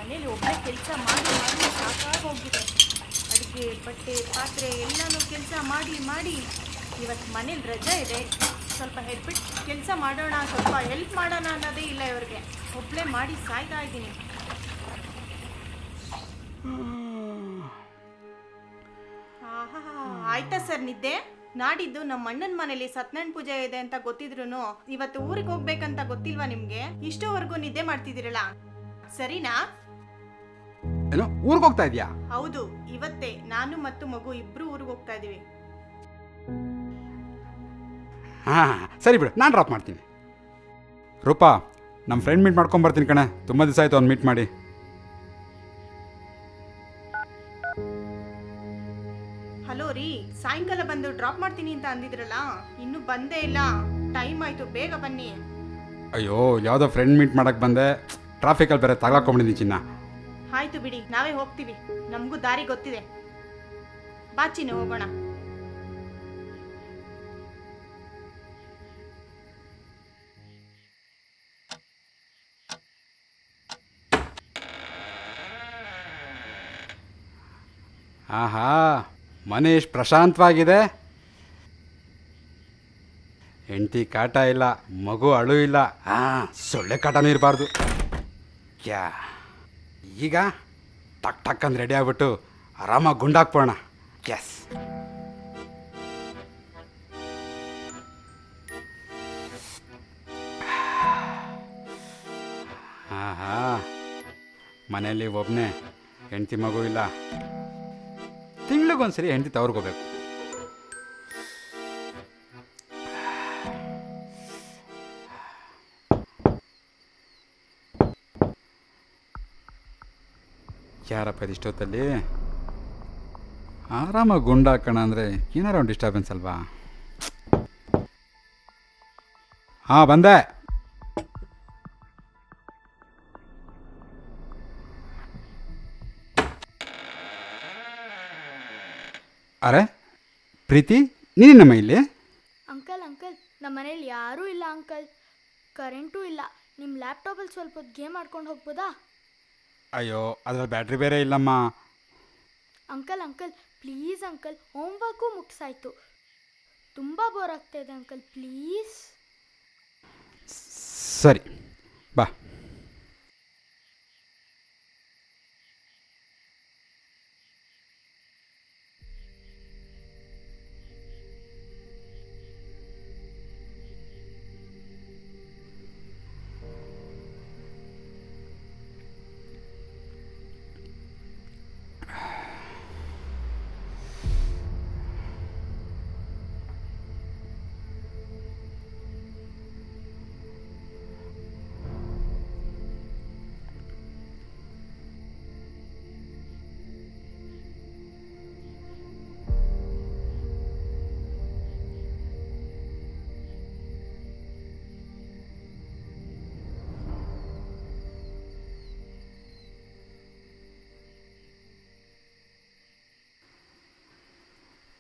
ಮನೇಲಿ ಒಬ್ಬರೇ ಕೆಲಸ ಮಾಡಿ ಮಾಡಿ ಸಾಕಾಗಿ ಹೋಗ್ಬಿಟ್ಟೆ. ಅಡುಗೆ ಬಟ್ಟೆ ಪಾತ್ರೆ ಎಲ್ಲನೂ ಕೆಲಸ ಮಾಡಿ ಮಾಡಿ ಇವತ್ತು ಮನೇಲಿ ರಜೆ ಇದೆ. ಸ್ವಲ್ಪ ಹೆಡ್ಬಿಟ್ಟು ಕೆಲಸ ಮಾಡೋಣ, ಸ್ವಲ್ಪ ಹೆಲ್ಪ್ ಮಾಡೋಣ ಅನ್ನೋದೇ ಇಲ್ಲ ಇವ್ರಿಗೆ. ಒಬ್ಬಳೇ ಮಾಡಿ ಸಾಯ್ತಾ ಇದ್ದೀನಿ. ಆಯ್ತಾ ಸರ್ ನಿದ್ದೆ? ನಾಡಿದ್ದು ನಮ್ಮ ಅಣ್ಣನ ಮನೇಲಿ ಸತ್ಯನಾರಾಯಣ ಪೂಜೆ ಇದೆ ಅಂತ ಗೊತ್ತಿದ್ರು ಇವತ್ತು ಊರಿಗೆ ಹೋಗ್ಬೇಕಂತ ಗೊತ್ತಿಲ್ವಾ ನಿಮ್ಗೆ? ಇಷ್ಟೋವರೆಗೂ ನಿದ್ದೆ ಮಾಡ್ತಿದ್ದೀರಲ್ಲ, ಸರಿನಾ? ಏನೋ ಊರಿಗೆ ಹೋಗ್ತಾ ಇದೀಯಾ? ಹೌದು, ಇವತ್ತೇ ನಾನು ಮತ್ತು ಮಗು ಇಬ್ರು ಊರಿಗೆ ಹೋಗ್ತಾ ಇದೀವಿ. ಹಾ ಸರಿ ಬಿಡು, ನಾನು ಡ್ರಾಪ್ ಮಾಡ್ತೀನಿ. ರೂಪಾ, ನಮ್ಮ ಫ್ರೆಂಡ್ ಮೀಟ್ ಮಾಡ್ಕೊಂಬರ್ತೀನಿ ಕಣೆ. ತುಂಬ ದಿವಸ ಆಯಿತು ಅವ್ನು ಮೀಟ್ ಮಾಡಿ. ಹಲೋ ರೀ, ಸಾಯಂಕಾಲ ಬಂದು ಡ್ರಾಪ್ ಮಾಡ್ತೀನಿ ಅಂತ ಅಂದಿದ್ರಲ್ಲ, ಇನ್ನೂ ಬಂದೇ ಇಲ್ಲ. ಟೈಮ್ ಆಯಿತು, ಬೇಗ ಬನ್ನಿ. ಅಯ್ಯೋ, ಯಾವುದೋ ಫ್ರೆಂಡ್ ಮೀಟ್ ಮಾಡಕ್ಕೆ ಬಂದೆ, ಟ್ರಾಫಿಕಲ್ಲಿ ಬೇರೆ ತಗ್ಲಾಕೊಂಬಿಟ್ಟಿದ್ದೀನಿ ಚಿನ್ನ. ಆಯಿತು ಬಿಡಿ, ನಾವೇ ಹೋಗ್ತೀವಿ, ನಮಗೂ ದಾರಿ ಗೊತ್ತಿದೆ. ಬಾ ಚಿನ್ನ, ಹೋಗೋಣ. ಆಹಾ, ಮನೆ ಎಷ್ಟು ಪ್ರಶಾಂತವಾಗಿದೆ. ಹೆಂಡತಿ ಕಾಟ ಇಲ್ಲ, ಮಗು ಅಳು ಇಲ್ಲ, ಸೊಳ್ಳೆ ಕಾಟನೂ ಇರಬಾರ್ದು. ಕ್ಯಾ ಈಗ ಟಕ್ ಟಕ್ ಅಂತ ರೆಡಿ ಆಗ್ಬಿಟ್ಟು ಆರಾಮಾಗಿ ಗುಂಡಾಕ್ಬೋಣ. ಎಸ್, ಆಹಾ, ಮನೆಯಲ್ಲಿ ಒಬ್ಬನೇ, ಹೆಂಡತಿ ಮಗು ಇಲ್ಲ. ತಿಂಗಳಿಗೊಂದ್ಸರಿ ಹೆಂಡತಿ ತವ್ರಿಗೋಗ್ಬೇಕು. ಯಾರಪ್ಪ ಇದಿಷ್ಟೊತ್ತಲ್ಲಿ? ಆರಾಮಾಗಿ ಗುಂಡಾಕೋಣ ಅಂದರೆ ಏನಾರ ಒಂದು ಡಿಸ್ಟರ್ಬೆನ್ಸ್ ಅಲ್ವಾ? ಹಾಂ, ಬಂದೆ. ಅರೆ ಪ್ರೀತಿ, ನೀನೇನಮ್ಮ ಇಲ್ಲಿ? ಅಂಕಲ್ ನಮ್ಮ ಮನೇಲಿ ಯಾರೂ ಇಲ್ಲ ಅಂಕಲ್. ಕರೆಂಟೂ ಇಲ್ಲ. ನಿಮ್ಮ ಲ್ಯಾಪ್ಟಾಪಲ್ಲಿ ಸ್ವಲ್ಪ ಹೊತ್ತು ಗೇಮ್ ಆಡ್ಕೊಂಡು ಹೋಗ್ಬೋದಾ? ಅಯ್ಯೋ, ಅದ್ರಲ್ಲಿ ಬ್ಯಾಟ್ರಿ ಬೇರೆ ಇಲ್ಲಮ್ಮ. ಅಂಕಲ್ ಪ್ಲೀಸ್ ಅಂಕಲ್, ಹೋಮ್ವರ್ಕು ಮುಗಿಸಾಯ್ತು. ತುಂಬ ಬೋರ್ ಆಗ್ತಾಯಿದೆ ಅಂಕಲ್, ಪ್ಲೀಸ್. ಸರಿ ಬಾ.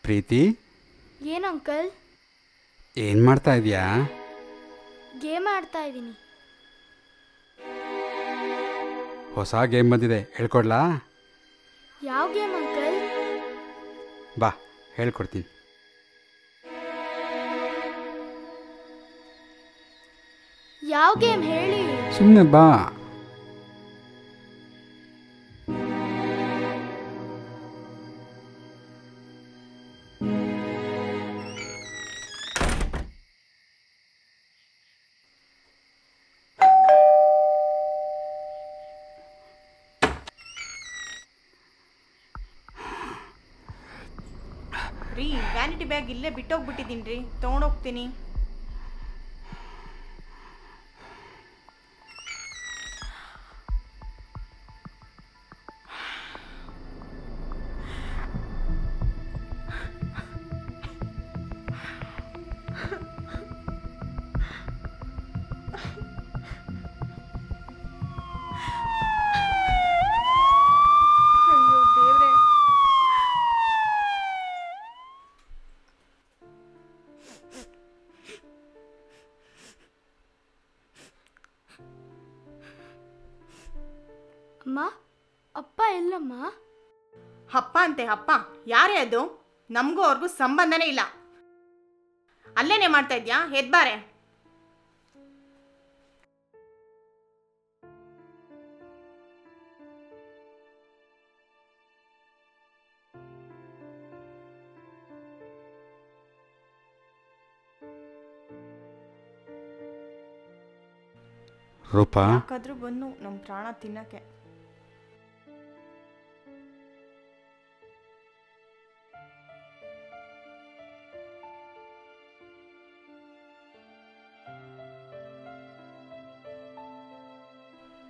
ಪ್ರೀತಿ, ಏನು ಅಂಕಲ್? ಏನು ಮಾಡ್ತಾ ಇದೀಯಾ? ಗೇಮ್ ಆಡ್ತಾ ಇದ್ದೀನಿ. ಹೊಸ ಗೇಮ್ ಬಂದಿದೆ, ಹೇಳ್ಕೊಡ್ಲಾ? ಯಾವ ಗೇಮ್ ಅಂಕಲ್? ಬಾ, ಹೇಳ್ಕೊಡ್ತೀನಿ. ಯಾವ ಗೇಮ್ ಹೇಳಿ? ಸುಮ್ಮನೆ ಬಾ. ರೀ, ವ್ಯಾನಿಟಿ ಬ್ಯಾಗ್ ಇಲ್ಲೇ ಬಿಟ್ಟೋಗ್ಬಿಟ್ಟಿದ್ದೀನಿ ರೀ, ತೊಗೊಂಡೋಗ್ತೀನಿ. ಅಯ್ಯೋ ದೇವ್ರೆ, ಅಮ್ಮ ಅಪ್ಪ ಎಲ್ಲಮ್ಮ? ಹಪ್ಪ ಅಂತೆ ಹಪ್ಪ. ಯಾರೇ ಅದು? ನಮಗೂ ಅವ್ರಿಗೂ ಸಂಬಂಧನೇ ಇಲ್ಲ. ಅಲ್ಲೇನೇ ಮಾಡ್ತಾ ಇದ್ಯಾ? ಎದ್ಬಾರೆ. ರೂಪಾ, ಯಾಕಾದ್ರೂ ಬಂದು ನಮ್ಮ ಪ್ರಾಣ ತಿನ್ನಕ್ಕೆ.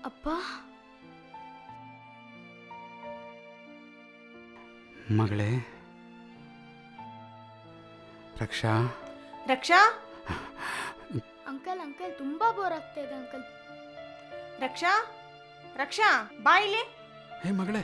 ಅಪ್ಪ ಮಗಳೇ ರಕ್ಷಾ. ರಕ್ಷಾ, ಅಂಕಲ್ ಅಂಕಲ್ ತುಂಬಾ ಬೋರ್ ಆಗ್ತಾ ಇದೆ ಅಂಕಲ್. ರಕ್ಷಾ, ರಕ್ಷಾ ಬಾ ಇಲ್ಲಿ. ಹೇ ಮಗಳೇ,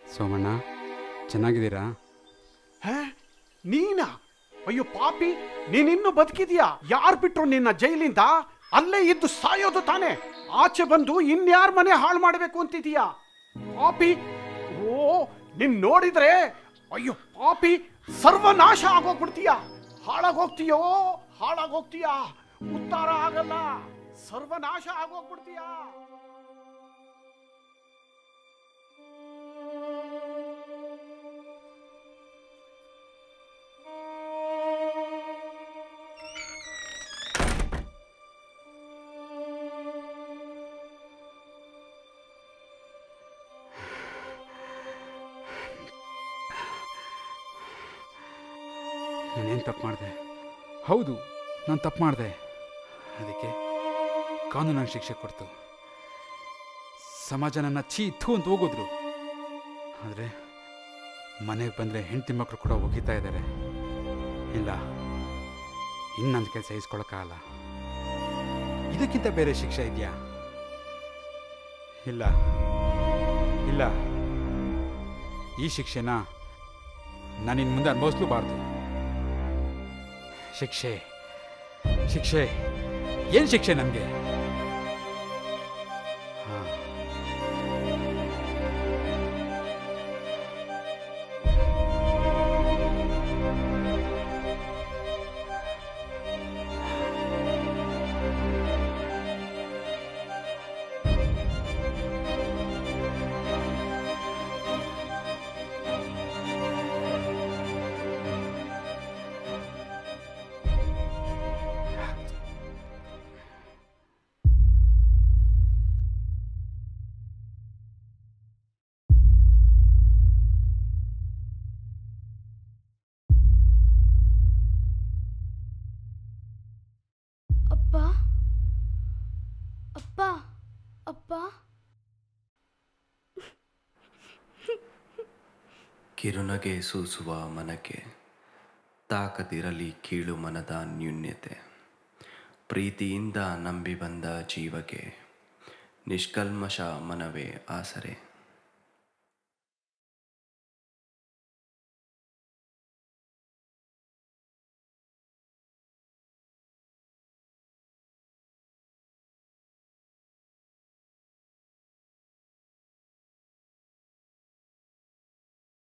ಸೋಮಣ್ಣ ಚೆನ್ನಾಗಿದ್ದೀರಾ? ನೀನಾ? ಅಯ್ಯೋ ಪಾಪಿ, ನೀನಿನ್ನು ಬದುಕಿದೀಯಾ? ಯಾರು ಬಿಟ್ರು ನಿನ್ನ ಜೈಲಿಂದ? ಅಲ್ಲೇ ಇದ್ದು ಸಾಯೋದು ತಾನೆ. ಆಚೆ ಬಂದು ಇನ್ಯಾರ ಮನೆ ಹಾಳು ಮಾಡಬೇಕು ಅಂತಿದೀಯಾ ಪಾಪಿ? ಓ, ನಿನ್ ನೋಡಿದ್ರೆ ಅಯ್ಯೋ ಪಾಪಿ, ಸರ್ವನಾಶ ಆಗೋಗ್ಬಿಡ್ತೀಯಾ. ಹಾಳಾಗೋಗ್ತೀಯೋ, ಹಾಳಾಗೋಗ್ತೀಯಾ. ಉದ್ಧಾರ ಆಗಲ್ಲ, ಸರ್ವನಾಶ ಆಗೋಗ್ಬಿಡ್ತೀಯಾ. ನಾನೇನು ತಪ್ಪು ಮಾಡಿದೆ? ಹೌದು, ನಾನು ತಪ್ಪು ಮಾಡಿದೆ. ಅದಕ್ಕೆ ಕಾನೂನು ನಂಗೆ ಶಿಕ್ಷೆ ಕೊಡ್ತು. ಸಮಾಜ ನನ್ನ ಛೀ ಥೂ ಅಂತ ಹೋಗಿದ್ರು. ಆದರೆ ಮನೆಗೆ ಬಂದರೆ ಹೆಂಡತಿ ಮಕ್ಕಳು ಕೂಡ ಒಗಿತಾ ಇದ್ದಾರೆ. ಇಲ್ಲ, ಇನ್ನು ನನ್ನ ಕೆಲಸ ಇಸ್ಕೊಳಕ್ಕಾಗಲ್ಲ. ಇದಕ್ಕಿಂತ ಬೇರೆ ಶಿಕ್ಷೆ ಇದೆಯಾ? ಇಲ್ಲ ಇಲ್ಲ, ಈ ಶಿಕ್ಷೆನ ನಾನಿನ್ನು ಮುಂದೆ ಅನುಭವಿಸ್ಲೂಬಾರ್ದು. ಶಿಕ್ಷೆ ಶಿಕ್ಷೆ ಏನು ಶಿಕ್ಷೆ ನನಗೆ? ಅಪ್ಪ ಅಪ್ಪ ಅಪ್ಪ. ಕಿರುನಗೆ ಸೂಸುವ ಮನಕ್ಕೆ ತಾಕದಿರಲಿ ಕೀಳು ಮನದ ನ್ಯೂನ್ಯತೆ. ಪ್ರೀತಿಯಿಂದ ನಂಬಿ ಬಂದ ಜೀವಕ್ಕೆ ನಿಷ್ಕಲ್ಮಶ ಮನವೇ ಆಸರೆ.